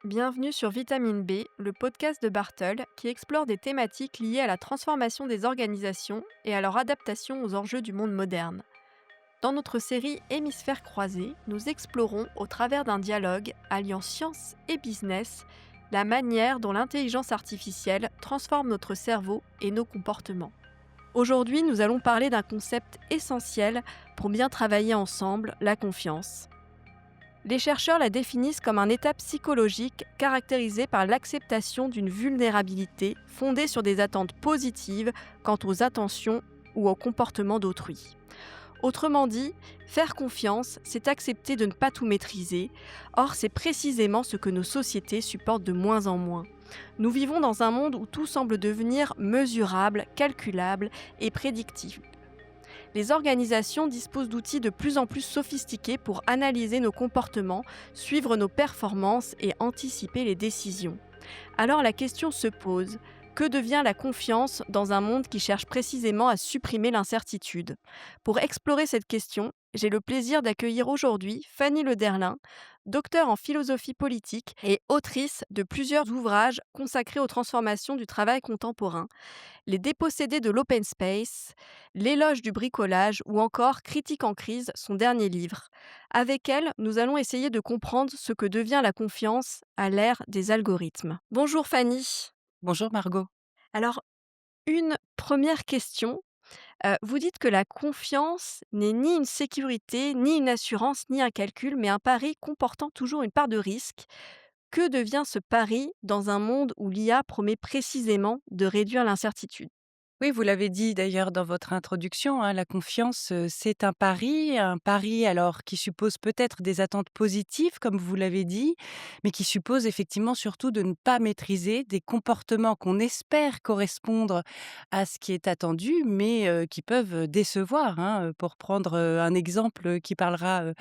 Bienvenue sur Vitamine B, le podcast de Bartol qui explore des thématiques liées à la transformation des organisations et à leur adaptation aux enjeux du monde moderne. Dans notre série Hémisphères croisés, nous explorons, au travers d'un dialogue alliant science et business, la manière dont l'intelligence artificielle transforme notre cerveau et nos comportements. Aujourd'hui, nous allons parler d'un concept essentiel pour bien travailler ensemble, la confiance. Les chercheurs la définissent comme un état psychologique caractérisé par l'acceptation d'une vulnérabilité fondée sur des attentes positives quant aux attentions ou au comportement d'autrui. Autrement dit, faire confiance, c'est accepter de ne pas tout maîtriser. Or, c'est précisément ce que nos sociétés supportent de moins en moins. Nous vivons dans un monde où tout semble devenir mesurable, calculable et prédictible. Les organisations disposent d'outils de plus en plus sophistiqués pour analyser nos comportements, suivre nos performances et anticiper les décisions. Alors la question se pose, que devient la confiance dans un monde qui cherche précisément à supprimer l'incertitude? Pour explorer cette question, j'ai le plaisir d'accueillir aujourd'hui Fanny Lederlin, docteure en philosophie politique et autrice de plusieurs ouvrages consacrés aux transformations du travail contemporain, Les dépossédés de l'open space, L'éloge du bricolage ou encore Critique en crise, son dernier livre. Avec elle, nous allons essayer de comprendre ce que devient la confiance à l'ère des algorithmes. Bonjour Fanny. Bonjour Margot. Alors, une première question. Vous dites que la confiance n'est ni une sécurité, ni une assurance, ni un calcul, mais un pari comportant toujours une part de risque. Que devient ce pari dans un monde où l'IA promet précisément de réduire l'incertitude? Oui, vous l'avez dit d'ailleurs dans votre introduction, hein, la confiance, c'est un pari alors qui suppose peut-être des attentes positives comme vous l'avez dit, mais qui suppose effectivement surtout de ne pas maîtriser des comportements qu'on espère correspondre à ce qui est attendu, mais qui peuvent décevoir, hein. Pour prendre, un exemple, qui parlera,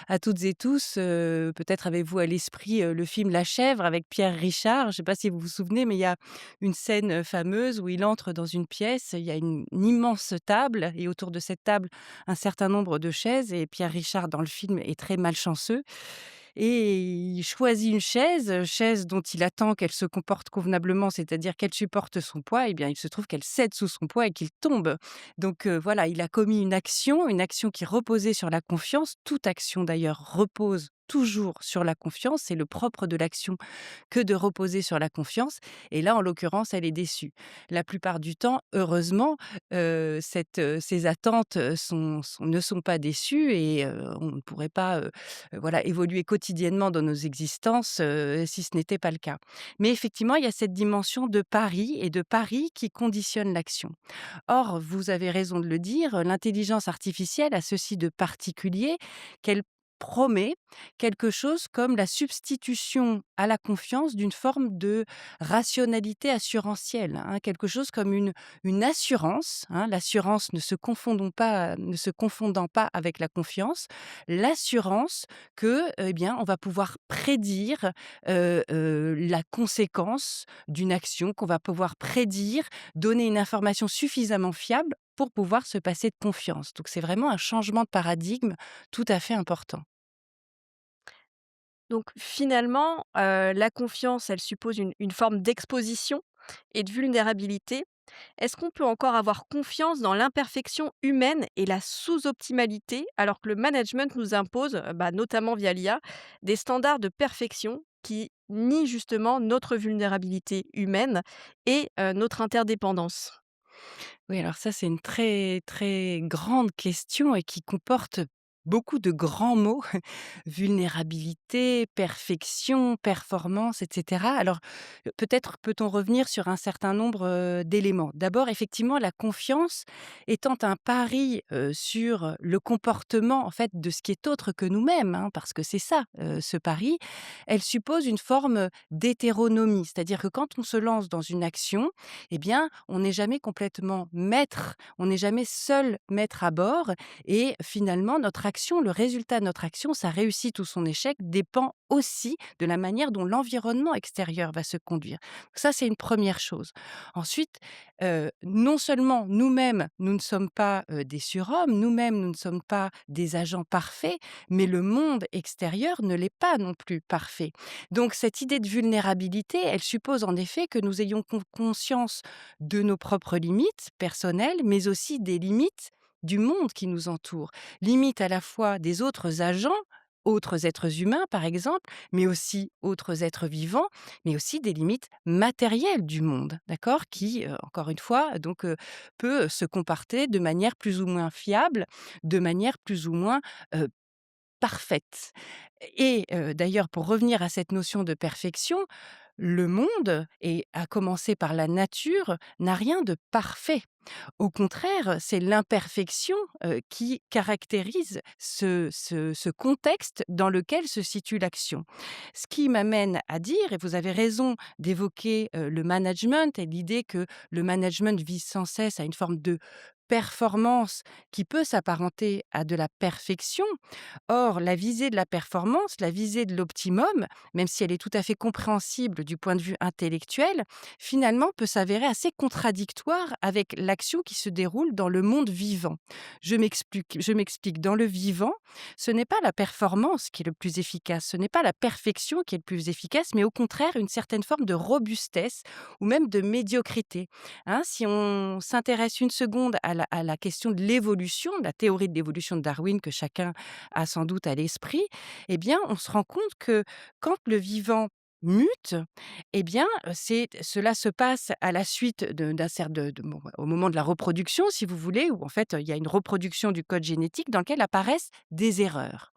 à toutes et tous, peut-être avez-vous à l'esprit, le film La Chèvre avec Pierre Richard. Je ne sais pas si vous vous souvenez, mais il y a une scène, fameuse où il entre dans une pièce, il y a une immense table et autour de cette table, un certain nombre de chaises et Pierre Richard dans le film est très malchanceux et il choisit une chaise, chaise dont il attend qu'elle se comporte convenablement, c'est-à-dire qu'elle supporte son poids et bien, il se trouve qu'elle cède sous son poids et qu'il tombe. Donc voilà, il a commis une action qui reposait sur la confiance. Toute action d'ailleurs repose toujours sur la confiance, c'est le propre de l'action que de reposer sur la confiance et là, en l'occurrence, elle est déçue. La plupart du temps, heureusement, ces attentes, ne sont pas déçues et on ne pourrait pas, voilà, évoluer quotidiennement dans nos existences, si ce n'était pas le cas. Mais effectivement, il y a cette dimension de pari et de pari qui conditionne l'action. Or, vous avez raison de le dire, l'intelligence artificielle a ceci de particulier qu'elle promet quelque chose comme la substitution à la confiance d'une forme de rationalité assurantielle, hein, quelque chose comme une assurance, hein, l'assurance ne se confondant pas avec la confiance, l'assurance que, eh bien, on va pouvoir prédire, la conséquence d'une action, qu'on va pouvoir prédire, donner une information suffisamment fiable pour pouvoir se passer de confiance. Donc c'est vraiment un changement de paradigme tout à fait important. Donc finalement, la confiance, elle suppose une forme d'exposition et de vulnérabilité. Est-ce qu'on peut encore avoir confiance dans l'imperfection humaine et la sous-optimalité, alors que le management nous impose, notamment via l'IA, des standards de perfection qui nient justement notre vulnérabilité humaine et notre interdépendance? Oui, alors ça, c'est une très, très grande question et qui comporte beaucoup de grands mots. Vulnérabilité, perfection, performance, et cetera. Alors, peut-être peut-on revenir sur un certain nombre, d'éléments. D'abord, effectivement, la confiance étant un pari, sur le comportement, en fait, de ce qui est autre que nous-mêmes, hein, parce que c'est ça, ce pari, elle suppose une forme, d'hétéronomie. C'est-à-dire que quand on se lance dans une action, eh bien, on n'est jamais complètement maître, on n'est jamais seul maître à bord et finalement notre action, le résultat de notre action, sa réussite ou son échec dépend aussi de la manière dont l'environnement extérieur va se conduire. Ça, c'est une première chose. Ensuite, non seulement nous-mêmes, nous ne sommes pas, des surhommes, nous-mêmes, nous ne sommes pas des agents parfaits, mais le monde extérieur ne l'est pas non plus parfait. Donc cette idée de vulnérabilité, elle suppose en effet que nous ayons conscience de nos propres limites personnelles, mais aussi des limites du monde qui nous entoure. Limites à la fois des autres agents, autres êtres humains par exemple, mais aussi autres êtres vivants, mais aussi des limites matérielles du monde, d'accord? Qui, encore une fois, donc, peut se comporter de manière plus ou moins fiable, de manière plus ou moins, heu, parfaite. Et d'ailleurs, pour revenir à cette notion de perfection, le monde, et à commencer par la nature, n'a rien de parfait. Au contraire, c'est l'imperfection, qui caractérise ce contexte dans lequel se situe l'action. Ce qui m'amène à dire, et vous avez raison d'évoquer, le management et l'idée que le management vise sans cesse à une forme de performance qui peut s'apparenter à de la perfection. Or, la visée de la performance, la visée de l'optimum, même si elle est tout à fait compréhensible du point de vue intellectuel, finalement peut s'avérer assez contradictoire avec l'action qui se déroule dans le monde vivant. Je m'explique. Dans le vivant, ce n'est pas la performance qui est le plus efficace, ce n'est pas la perfection qui est le plus efficace, mais au contraire une certaine forme de robustesse ou même de médiocrité. Hein, si on s'intéresse une seconde à la question de l'évolution, la théorie de l'évolution de Darwin que chacun a sans doute à l'esprit, eh bien, on se rend compte que quand le vivant mute, eh bien, cela se passe à la suite d'un certain bon, au moment de la reproduction, si vous voulez, où en fait, il y a une reproduction du code génétique dans lequel apparaissent des erreurs.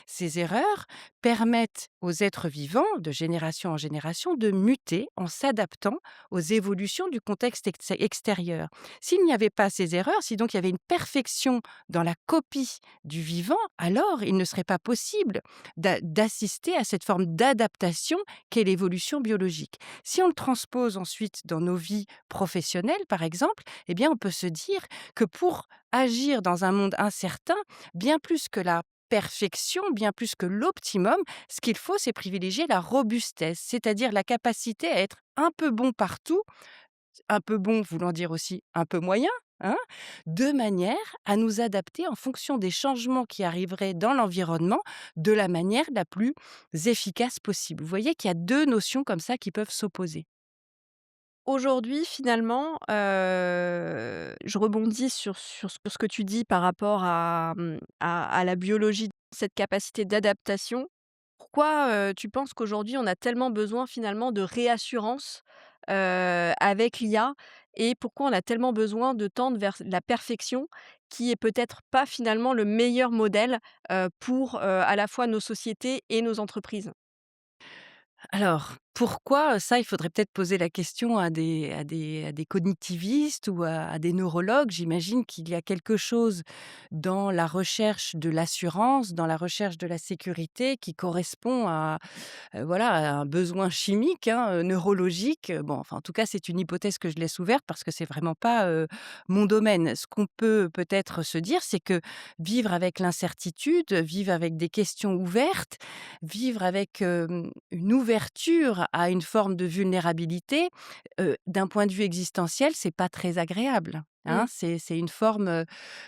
Ces erreurs permettent aux êtres vivants, de génération en génération, de muter en s'adaptant aux évolutions du contexte extérieur. S'il n'y avait pas ces erreurs, si donc il y avait une perfection dans la copie du vivant, alors il ne serait pas possible d'assister à cette forme d'adaptation qu'est l'évolution biologique. Si on le transpose ensuite dans nos vies professionnelles, par exemple, eh bien, on peut se dire que pour agir dans un monde incertain, bien plus que la perfection, bien plus que l'optimum, ce qu'il faut, c'est privilégier la robustesse, c'est-à-dire la capacité à être un peu bon partout, un peu bon voulant dire aussi un peu moyen, hein, de manière à nous adapter en fonction des changements qui arriveraient dans l'environnement de la manière la plus efficace possible. Vous voyez qu'il y a 2 notions comme ça qui peuvent s'opposer. Aujourd'hui, finalement, je rebondis sur ce que tu dis par rapport à la biologie, cette capacité d'adaptation. Pourquoi, tu penses qu'aujourd'hui on a tellement besoin finalement de réassurance, avec l'IA, et pourquoi on a tellement besoin de tendre vers la perfection qui est peut-être pas finalement le meilleur modèle, pour, à la fois nos sociétés et nos entreprises? Alors, pourquoi? Ça, il faudrait peut-être poser la question à des cognitivistes ou à des neurologues. J'imagine qu'il y a quelque chose dans la recherche de l'assurance, dans la recherche de la sécurité qui correspond voilà, à un besoin chimique, hein, neurologique. Bon, enfin, en tout cas, c'est une hypothèse que je laisse ouverte parce que c'est vraiment pas, mon domaine. Ce qu'on peut peut-être se dire, c'est que vivre avec l'incertitude, vivre avec des questions ouvertes, vivre avec, une ouverture à une forme de vulnérabilité, d'un point de vue existentiel, c'est pas très agréable, hein. Mmh. C'est une forme,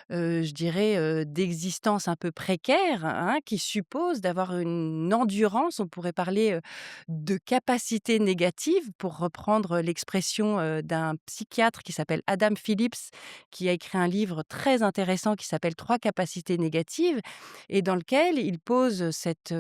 je dirais, d'existence un peu précaire, hein, qui suppose d'avoir une endurance. On pourrait parler, de capacité négative, pour reprendre l'expression, d'un psychiatre qui s'appelle Adam Phillips, qui a écrit un livre très intéressant qui s'appelle «3 capacités négatives», et dans lequel il pose cette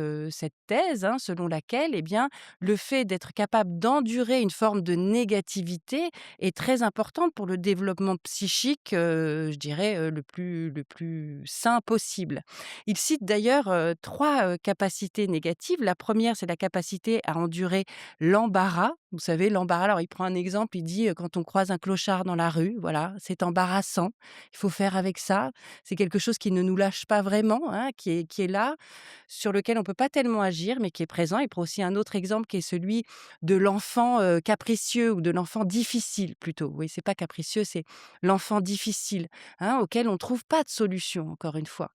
thèse, hein, selon laquelle, eh bien, le fait d'être capable d'endurer une forme de négativité est très importante pour le développement psychique, je dirais, le plus sain possible. Il cite d'ailleurs, 3, capacités négatives. La première, c'est la capacité à endurer l'embarras Vous savez, l'embarras, alors il prend un exemple, il dit, quand on croise un clochard dans la rue, voilà, c'est embarrassant, il faut faire avec ça. C'est quelque chose qui ne nous lâche pas vraiment, hein, qui est là, sur lequel on peut pas tellement agir, mais qui est présent. Il prend aussi un autre exemple qui est celui de l'enfant, capricieux ou de l'enfant difficile plutôt. Oui, c'est pas capricieux, c'est l'enfant difficile, hein, auquel on trouve pas de solution, encore une fois.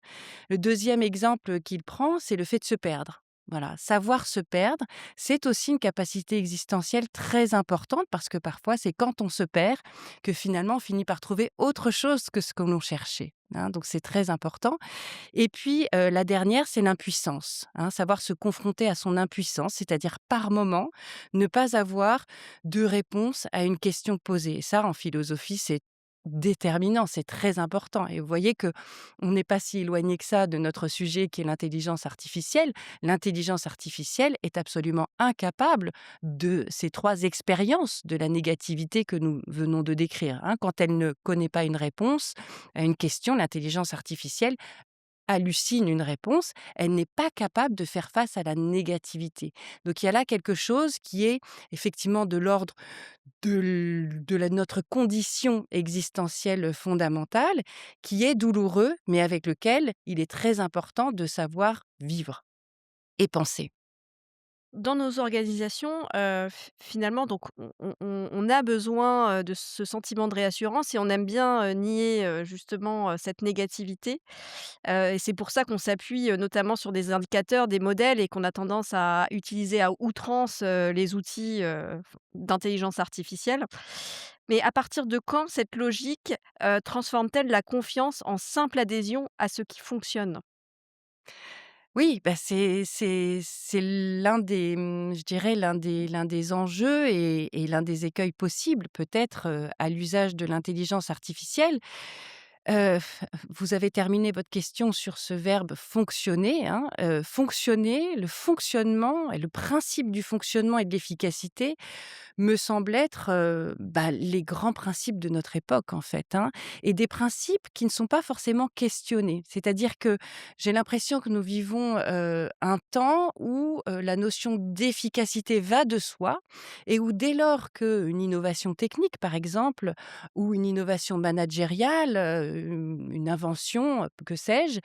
Le deuxième exemple qu'il prend, c'est le fait de se perdre. Voilà, savoir se perdre, c'est aussi une capacité existentielle très importante parce que parfois, c'est quand on se perd que finalement on finit par trouver autre chose que ce que l'on cherchait, hein, donc c'est très important. Et puis, la dernière, c'est l'impuissance, hein, savoir se confronter à son impuissance, c'est-à-dire par moment, ne pas avoir de réponse à une question posée. Et ça, en philosophie, c'est déterminant, c'est très important et vous voyez que on n'est pas si éloigné que ça de notre sujet qui est l'intelligence artificielle. L'intelligence artificielle est absolument incapable de ces 3 expériences de la négativité que nous venons de décrire, hein. Quand elle ne connaît pas une réponse à une question, l'intelligence artificielle hallucine une réponse, elle n'est pas capable de faire face à la négativité. Donc il y a là quelque chose qui est effectivement de l'ordre de notre condition existentielle fondamentale, qui est douloureux, mais avec lequel il est très important de savoir vivre et penser. Dans nos organisations, finalement, donc on a besoin, de ce sentiment de réassurance et on aime bien, nier, justement, cette négativité. Et c'est pour ça qu'on s'appuie, notamment sur des indicateurs, des modèles et qu'on a tendance à utiliser à outrance, les outils, d'intelligence artificielle. Mais à partir de quand cette logique, transforme-t-elle la confiance en simple adhésion à ce qui fonctionne? Oui, bah, c'est l'un des, je dirais l'un des enjeux et l'un des écueils possibles peut-être, à l'usage de l'intelligence artificielle. Heu, vous avez terminé votre question sur ce verbe fonctionner, hein, fonctionner, le fonctionnement et le principe du fonctionnement et de l'efficacité me semble être, les grands principes de notre époque, en fait, hein, et des principes qui ne sont pas forcément questionnés. C'est-à-dire que j'ai l'impression que nous vivons, un temps où, la notion d'efficacité va de soi et où dès lors qu'une innovation technique, par exemple, ou une innovation managériale, une invention, que sais-je,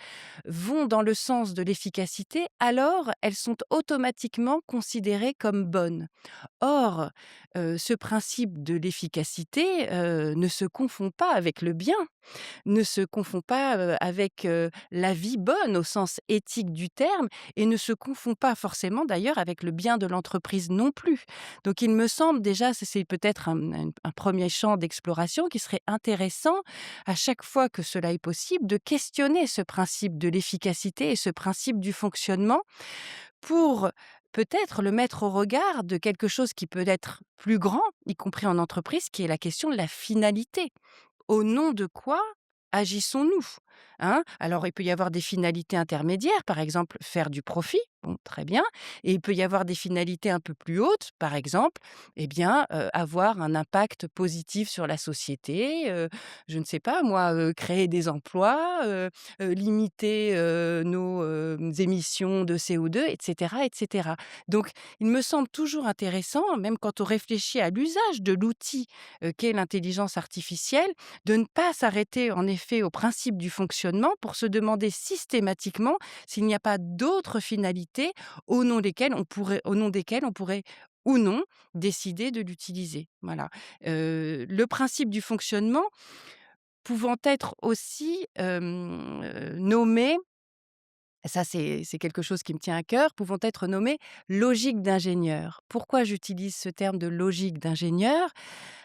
vont dans le sens de l'efficacité, alors elles sont automatiquement considérées comme bonnes. Or, ce principe de l'efficacité, ne se confond pas avec le bien, ne se confond pas, avec, la vie bonne au sens éthique du terme et ne se confond pas forcément d'ailleurs avec le bien de l'entreprise non plus. Donc il me semble déjà, c'est peut-être un 1 champ d'exploration qui serait intéressant à chaque fois que cela est possible de questionner ce principe de l'efficacité et ce principe du fonctionnement pour peut-être le mettre au regard de quelque chose qui peut être plus grand, y compris en entreprise, qui est la question de la finalité. Au nom de quoi agissons-nous? Hein? Alors, il peut y avoir des finalités intermédiaires, par exemple, faire du profit, bon, très bien. Et il peut y avoir des finalités un peu plus hautes, par exemple, eh bien, avoir un impact positif sur la société, je ne sais pas moi, créer des emplois, limiter, nos, émissions de CO2 et cetera et cetera. Donc, il me semble toujours intéressant, même quand on réfléchit à l'usage de l'outil, qu'est l'intelligence artificielle, de ne pas s'arrêter en effet au principe du fonctionnement pour se demander systématiquement s'il n'y a pas d'autres finalités au nom desquelles on pourrait ou non décider de l'utiliser. Voilà. Le principe du fonctionnement pouvant être aussi, nommé, ça c'est quelque chose qui me tient à cœur, pouvant être nommé logique d'ingénieur. Pourquoi j'utilise ce terme de logique d'ingénieur?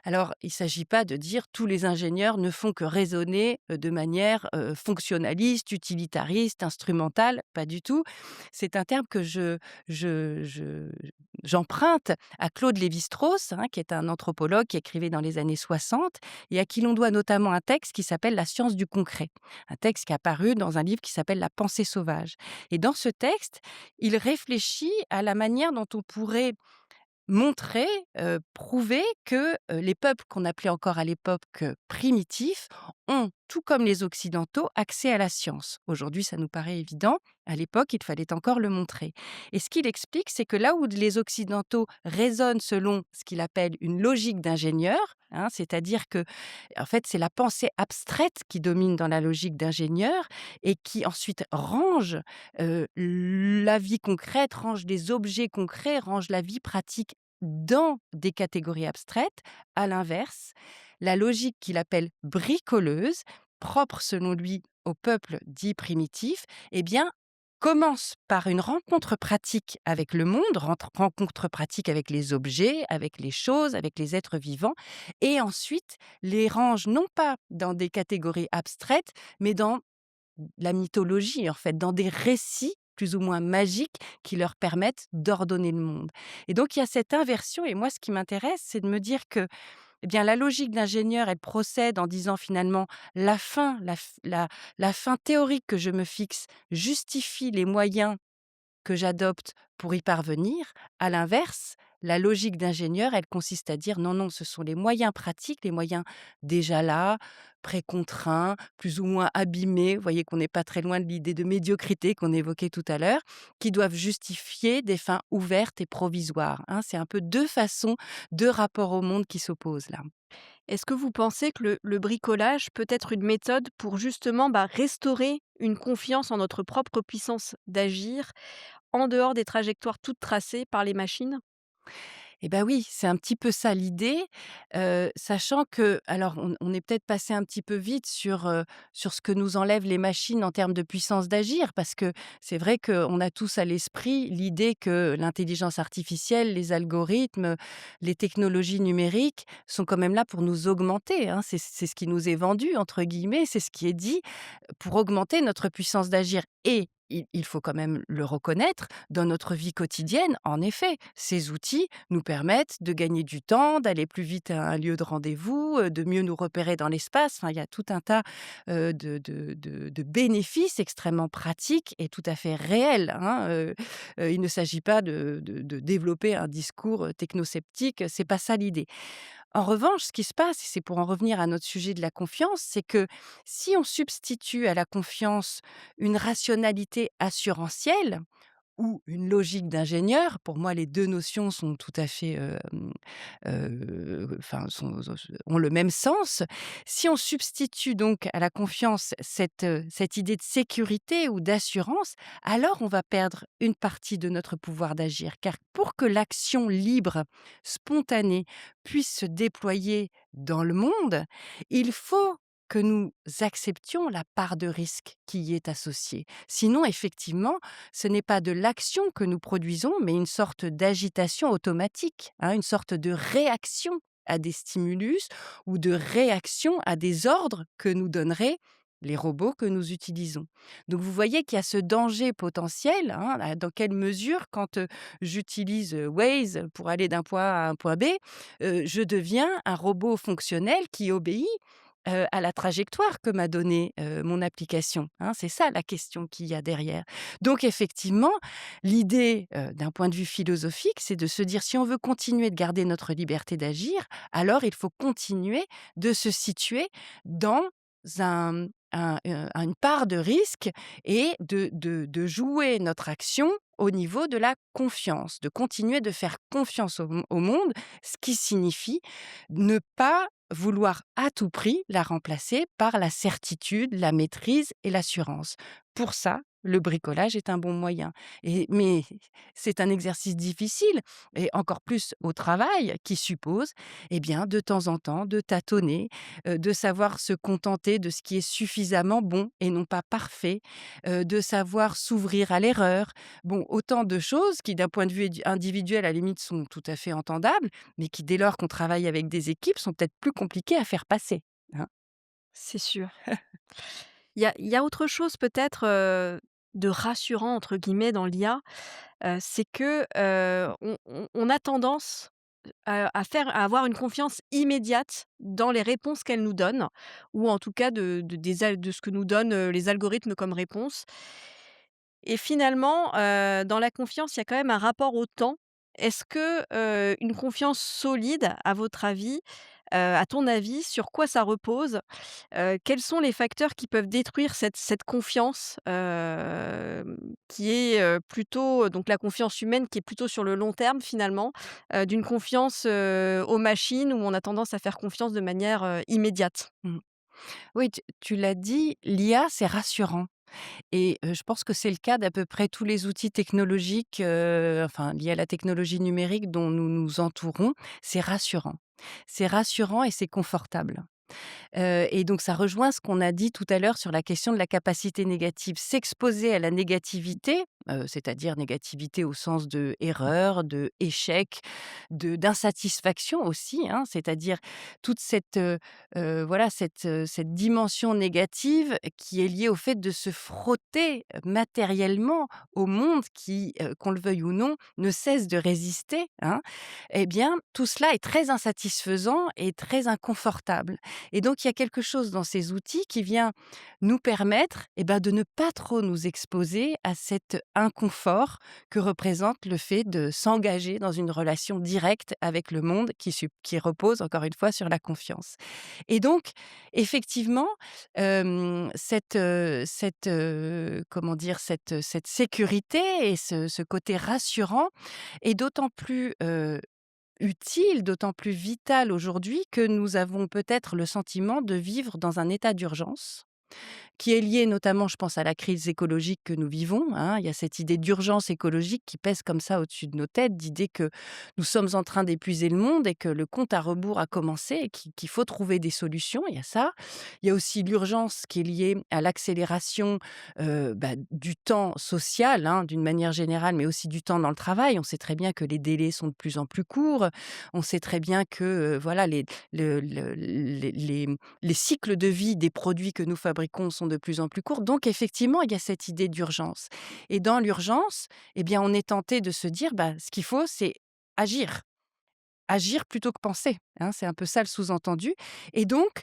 Alors, il ne s'agit pas de dire tous les ingénieurs ne font que raisonner, de manière, fonctionnaliste, utilitariste, instrumentale, pas du tout. C'est un terme que je j'emprunte à Claude Lévi-Strauss, hein, qui est un anthropologue qui écrivait dans les années 60 et à qui l'on doit notamment un texte qui s'appelle «La science du concret», un texte qui est apparu dans un livre qui s'appelle «La pensée sauvage» et dans ce texte, il réfléchit à la manière dont on pourrait montrer, prouver que, les peuples qu'on appelait encore à l'époque, primitifs, ont, tout comme les Occidentaux, accès à la science. Aujourd'hui, ça nous paraît évident. À l'époque, il fallait encore le montrer. Et ce qu'il explique, c'est que là où les Occidentaux raisonnent selon ce qu'il appelle une logique d'ingénieur, hein, c'est-à-dire que, en fait, c'est la pensée abstraite qui domine dans la logique d'ingénieur et qui ensuite range la vie concrète, range des objets concrets, range la vie pratique dans des catégories abstraites. À l'inverse, la logique qu'il appelle bricoleuse, propre selon lui au peuple dit primitif, eh bien, commence par une rencontre pratique avec le monde, rencontre pratique avec les objets, avec les choses, avec les êtres vivants, et ensuite les range non pas dans des catégories abstraites, mais dans la mythologie, en fait, dans des récits plus ou moins magiques qui leur permettent d'ordonner le monde. Et donc il y a cette inversion et moi ce qui m'intéresse, c'est de me dire que, eh bien, la logique d'ingénieur, elle procède en disant finalement: «La fin théorique que je me fixe justifie les moyens que j'adopte pour y parvenir». À l'inverse, la logique d'ingénieur, elle consiste à dire: «Non, non, ce sont les moyens pratiques, les moyens déjà là, précontraints, plus ou moins abîmés». Vous voyez qu'on n'est pas très loin de l'idée de médiocrité qu'on évoquait tout à l'heure, qui doivent justifier des fins ouvertes et provisoires, hein. C'est un peu 2 façons, 2 rapports au monde qui s'opposent là. Est-ce que vous pensez que le bricolage peut être une méthode pour justement, restaurer une confiance en notre propre puissance d'agir, en dehors des trajectoires toutes tracées par les machines? Eh ben oui, c'est un petit peu ça l'idée, sachant que alors on est peut-être passé un petit peu vite sur ce que nous enlèvent les machines en termes de puissance d'agir, parce que c'est vrai qu'on a tous à l'esprit l'idée que l'intelligence artificielle, les algorithmes, les technologies numériques sont quand même là pour nous augmenter, hein. C'est ce qui nous est «vendu» entre guillemets, c'est ce qui est dit, pour augmenter notre puissance d'agir et il faut quand même le reconnaître, dans notre vie quotidienne, en effet, ces outils nous permettent de gagner du temps, d'aller plus vite à un lieu de rendez-vous, de mieux nous repérer dans l'espace. Enfin, il y a tout un tas, de bénéfices extrêmement pratiques et tout à fait réels, hein, il ne s'agit pas de développer un discours, technosceptique, c'est pas ça l'idée. En revanche, ce qui se passe, et c'est pour en revenir à notre sujet de la confiance, c'est que si on substitue à la confiance une rationalité assurantielle ou une logique d'ingénieur, pour moi les 2 notions sont tout à fait, enfin ont le même sens. Si on substitue donc à la confiance cette idée de sécurité ou d'assurance, alors on va perdre une partie de notre pouvoir d'agir. Car pour que l'action libre, spontanée, puisse se déployer dans le monde, il faut que nous acceptions la part de risque qui y est associée. Sinon, effectivement, ce n'est pas de l'action que nous produisons, mais une sorte d'agitation automatique, hein, une sorte de réaction à des stimulus ou de réaction à des ordres que nous donneraient les robots que nous utilisons. Donc vous voyez qu'il y a ce danger potentiel, hein, dans quelle mesure quand j'utilise Waze pour aller d'un point A à un point B, je deviens un robot fonctionnel qui obéit à la trajectoire que m'a donnée, mon application, hein. C'est ça la question qu'il y a derrière. Donc effectivement, l'idée, d'un point de vue philosophique, c'est de se dire: si on veut continuer de garder notre liberté d'agir, alors il faut continuer de se situer dans une part de risque et de jouer notre action au niveau de la confiance, de continuer de faire confiance au monde, ce qui signifie ne pas vouloir à tout prix la remplacer par la certitude, la maîtrise et l'assurance. Pour ça, le bricolage est un bon moyen. Mais c'est un exercice difficile et encore plus au travail qui suppose, eh bien, de temps en temps, de tâtonner, de savoir se contenter de ce qui est suffisamment bon et non pas parfait, de savoir s'ouvrir à l'erreur. Bon, autant de choses qui, d'un point de vue individuel, à la limite, sont tout à fait entendables, mais qui, dès lors qu'on travaille avec des équipes, sont peut-être plus compliquées à faire passer, hein. C'est sûr. Il y a autre chose peut-être, de «rassurant» entre guillemets dans l'IA, c'est que, on a tendance, à avoir une confiance immédiate dans les réponses qu'elle nous donne ou en tout cas de ce que nous donnent, les algorithmes comme réponse et finalement, dans la confiance, il y a quand même un rapport au temps. Est-ce que, une confiance solide, à votre avis, À ton avis, sur quoi ça repose? Quels sont les facteurs qui peuvent détruire cette confiance, qui est, plutôt donc la confiance humaine qui est plutôt sur le long terme finalement, d'une confiance, aux machines où on a tendance à faire confiance de manière, immédiate? Mmh. Oui, tu l'as dit, l'IA, c'est rassurant et je pense que c'est le cas d'à peu près tous les outils technologiques, enfin liés à la technologie numérique dont nous nous entourons. C'est rassurant. C'est rassurant et c'est confortable. Et donc ça rejoint ce qu'on a dit tout à l'heure sur la question de la capacité négative. S'exposer à la négativité, c'est-à-dire négativité au sens de erreur, de échec, de d'insatisfaction aussi, hein, c'est-à-dire toute cette, voilà, cette dimension négative qui est liée au fait de se frotter matériellement au monde qui, qu'on le veuille ou non, ne cesse de résister, hein. Eh bien, tout cela est très insatisfaisant et très inconfortable. Et donc, il y a quelque chose dans ces outils qui vient nous permettre, de ne pas trop nous exposer à cet inconfort que représente le fait de s'engager dans une relation directe avec le monde qui repose, encore une fois, sur la confiance. Et donc, effectivement, comment dire? Cette sécurité et ce côté rassurant est d'autant plus, utile, d'autant plus vital aujourd'hui que nous avons peut-être le sentiment de vivre dans un état d'urgence qui est lié notamment, je pense, à la crise écologique que nous vivons, hein. Il y a cette idée d'urgence écologique qui pèse comme ça au-dessus de nos têtes, d'idée que nous sommes en train d'épuiser le monde et que le compte à rebours a commencé et qu'il faut trouver des solutions, il y a ça. Il y a aussi l'urgence qui est liée à l'accélération, du temps social, hein, d'une manière générale, mais aussi du temps dans le travail. On sait très bien que les délais sont de plus en plus courts. On sait très bien que, voilà, les cycles de vie des produits que nous fabriquons sont de plus en plus courts. Donc effectivement, il y a cette idée d'urgence. Et dans l'urgence, on est tenté de se dire, ce qu'il faut, c'est agir. Agir plutôt que penser, hein, c'est un peu ça le sous-entendu. Et donc,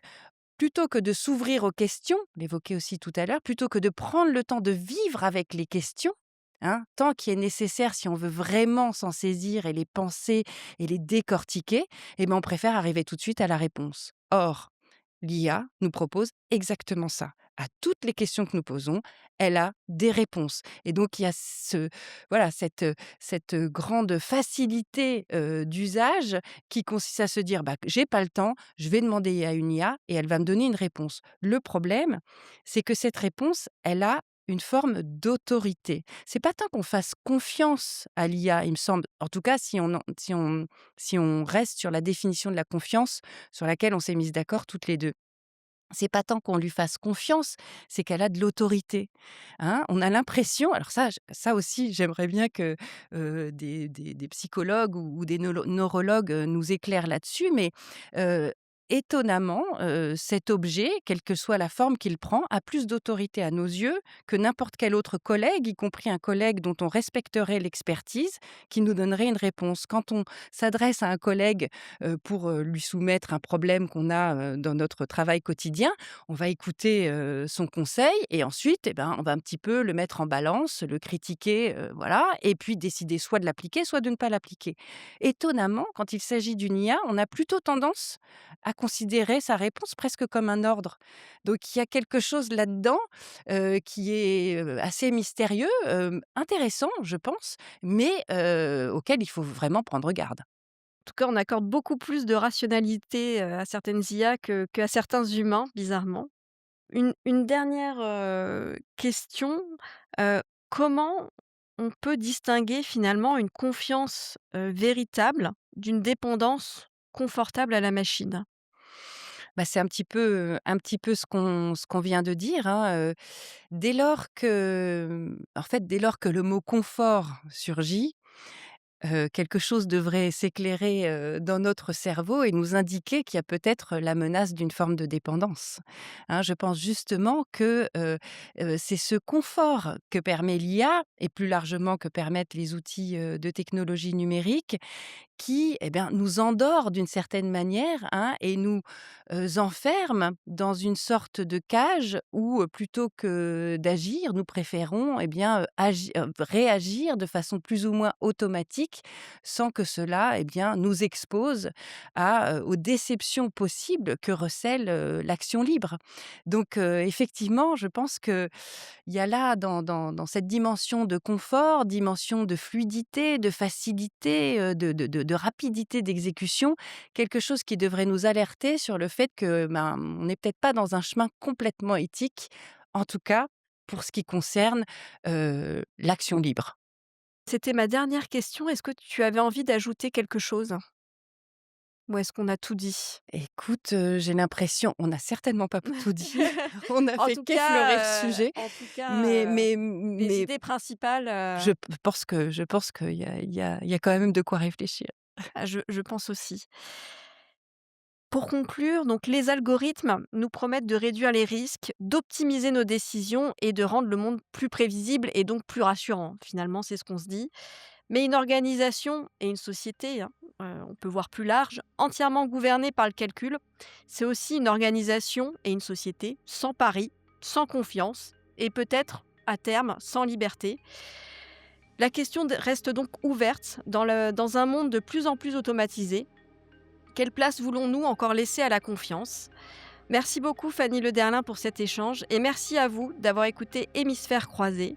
plutôt que de s'ouvrir aux questions, l'évoquais aussi tout à l'heure, plutôt que de prendre le temps de vivre avec les questions, hein, tant qui est nécessaire si on veut vraiment s'en saisir et les penser et les décortiquer, on préfère arriver tout de suite à la réponse. Or, l'IA nous propose exactement ça. À toutes les questions que nous posons, elle a des réponses. Et donc, il y a voilà, cette grande facilité d'usage qui consiste à se dire j'ai pas le temps, je vais demander à une IA et elle va me donner une réponse. Le problème, c'est que cette réponse, elle a une forme d'autorité. C'est pas tant qu'on fasse confiance à l'IA, il me semble. En tout cas, si on reste sur la définition de la confiance sur laquelle on s'est mises d'accord toutes les 2. C'est pas tant qu'on lui fasse confiance, c'est qu'elle a de l'autorité, hein. On a l'impression alors ça aussi, j'aimerais bien que, des psychologues ou des neurologues, nous éclairent là-dessus, mais, heu, étonnamment, cet objet, quelle que soit la forme qu'il prend, a plus d'autorité à nos yeux que n'importe quel autre collègue, y compris un collègue dont on respecterait l'expertise, qui nous donnerait une réponse. Quand on s'adresse à un collègue pour, lui soumettre un problème qu'on a, dans notre travail quotidien. On va écouter, son conseil et ensuite, on va un petit peu le mettre en balance, le critiquer, voilà et puis décider soit de l'appliquer, soit de ne pas l'appliquer. Étonnamment, quand il s'agit d'une IA, on a plutôt tendance à considérer sa réponse presque comme un ordre. Donc il y a quelque chose là-dedans, qui est, assez mystérieux, intéressant, je pense, mais auquel il faut vraiment prendre garde. En tout cas, on accorde beaucoup plus de rationalité, à certaines IA qu'à certains humains, bizarrement. Une dernière, question, heu, comment on peut distinguer finalement une confiance, véritable d'une dépendance confortable à la machine? C'est un petit peu ce qu'on vient de dire, hein, dès lors que le mot confort surgit, quelque chose devrait s'éclairer, dans notre cerveau et nous indiquer qu'il y a peut-être la menace d'une forme de dépendance. Hein, je pense justement que, c'est ce confort que permet l'IA et plus largement que permettent les outils, de technologie numérique qui, nous endort d'une certaine manière, hein, et nous, enferme dans une sorte de cage où, plutôt que d'agir, nous préférons, réagir de façon plus ou moins automatique numérique, sans que cela, eh bien, nous expose aux déceptions possibles que recèle, l'action libre. Donc effectivement, je pense qu'il y a là, dans cette dimension de confort, dimension de fluidité, de facilité, de rapidité d'exécution, quelque chose qui devrait nous alerter sur le fait que, ben, on n'est peut-être pas dans un chemin complètement éthique, en tout cas pour ce qui concerne, l'action libre. C'était ma dernière question. Est-ce que tu avais envie d'ajouter quelque chose? Ou est-ce qu'on a tout dit? Écoute, j'ai l'impression on n'a certainement pas tout dit. On a En fait tout qu'effleurer le cas, sujet, en tout mais cas, mais les mais idées principales, je pense qu'il y a quand même de quoi réfléchir. je pense aussi. Pour conclure, donc les algorithmes nous promettent de réduire les risques, d'optimiser nos décisions et de rendre le monde plus prévisible et donc plus rassurant. Finalement, c'est ce qu'on se dit. Mais une organisation et une société, hein, on peut voir plus large, entièrement gouvernée par le calcul, c'est aussi une organisation et une société sans pari, sans confiance et peut-être, à terme, sans liberté. La question reste donc ouverte dans un monde de plus en plus automatisé. Quelle place voulons-nous encore laisser à la confiance? Merci beaucoup Fanny Lederlin pour cet échange et merci à vous d'avoir écouté Hémisphère croisé,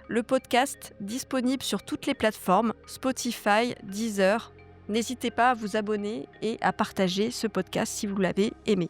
le podcast disponible sur toutes les plateformes, Spotify, Deezer. N'hésitez pas à vous abonner et à partager ce podcast si vous l'avez aimé.